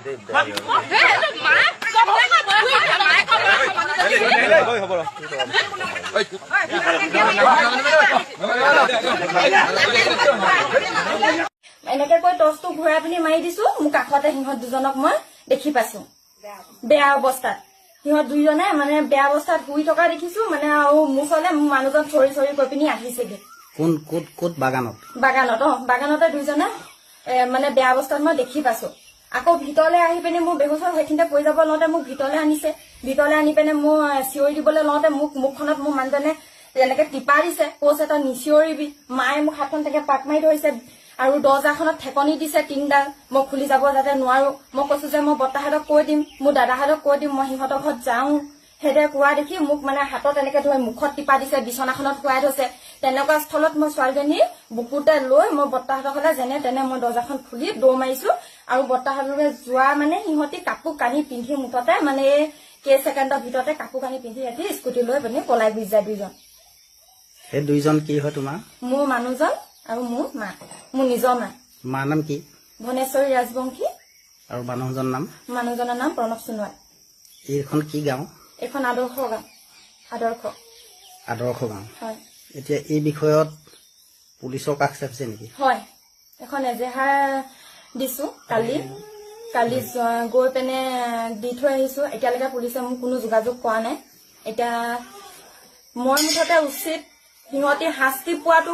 এনেকে কৈ টৰ্চটো ঘূৰাই পিনি মাৰি দিছো। মোৰ কাষতে সিহঁত দুজনক মই দেখি পাইছো বেয়া অৱস্থাত। সিহঁত দুইজনে মানে বেয়া অৱস্থাত শুই থকা দেখিছো মানে। আৰু মোৰ ওচৰলে মোৰ মানুহজন চৰি কৈ পিনি আহিছেগে। কোন ক'ত বাগানত বাগানতে দুইজনে মানে বেয়া অৱস্থাত মই দেখি পাইছো। আকৌ ভিতৰলৈ আহি পিনে মোৰ বেহুচৰ সেইখিনিতে পৰি যাব লওঁতে মোক ভিতৰলৈ আনিছে। ভিতৰলৈ আনি পিনে মোৰ চিঞৰি দিবলৈ লওঁতে মুখখনত মোৰ মানুহজনে এনেকে টিপা দিছে, কৈছে তই নিচিঞৰিবি। মায়ে মোক হাতখন তেনেকে পাক মাৰি ধৰিছে আৰু দৰ্জাখনত ঠেকনি দিছে টিংডাল। মই খুলি যাব যাতে নোৱাৰো। মই কৈছো যে মই বৰ্তাহঁতক কৈ দিম, মোৰ দাদাহঁতক কৈ দিম, মই সিহঁতৰ ঘৰত যাওঁ। সেইদৰে কোৱা দেখি মোক মানে হাতত এনেকে ধৰি মুখত টিপা দিছে, বিচনাখনত শুৱাই থৈছে। তেনেকুৱা স্থলত মই ছোৱালীজনী বুকুতে লৈ মই বৰ্তাহঁতৰ ঘৰলৈ যেনে তেনে মই দৰ্জাখন খুলি দৌৰ মাৰিছো। আৰু বৰ্তাহঁতলৈ যোৱা মানে সিহঁতি কাপোৰ কানি পিন্ধি মুঠতে মানে কেই ছেকেণ্ডৰ ভিতৰতে কাপোৰ কানি পিন্ধি ৰাখি স্কুটি লৈ পিনে পলাই গুচি যায় দুইজন। সেই দুইজন কি হয় তোমাৰ? মোৰ মানুহজন আৰু মোৰ মা, মোৰ নিজৰ মা। মাৰ নাম কি? ভনেশ্বৰী ৰাজবংশী। আৰু মানুহজনৰ নাম প্ৰণৱ সোণোৱাল। এইখন কি গাঁও? এইখন আদৰ্শ গাঁও। আদৰ্শ গাঁও। হয়। এতিয়া এই বিষয়ত পুলিচৰ কাষ চাপিছে নেকি? হয়, এখন এজেহাৰ দিছো। কালি গৈ পিনে দি থৈ আহিছো। এতিয়ালৈকে পুলিচে মোক কোনো যোগাযোগ কৰা নাই। এতিয়া মই মুঠতে উচিত সিহঁতি শাস্তি পোৱাটো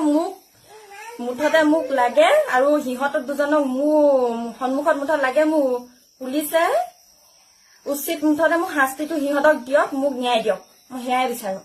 মুঠতে মোক লাগে। আৰু সিহঁতক দুজনক মোৰ সন্মুখত মুঠত লাগে। মোৰ পুলিচে উচিত মুঠতে মোক শাস্তিটো সিহঁতক দিয়ক, মোক ন্যায় দিয়ক। মই সেয়াই বিচাৰো।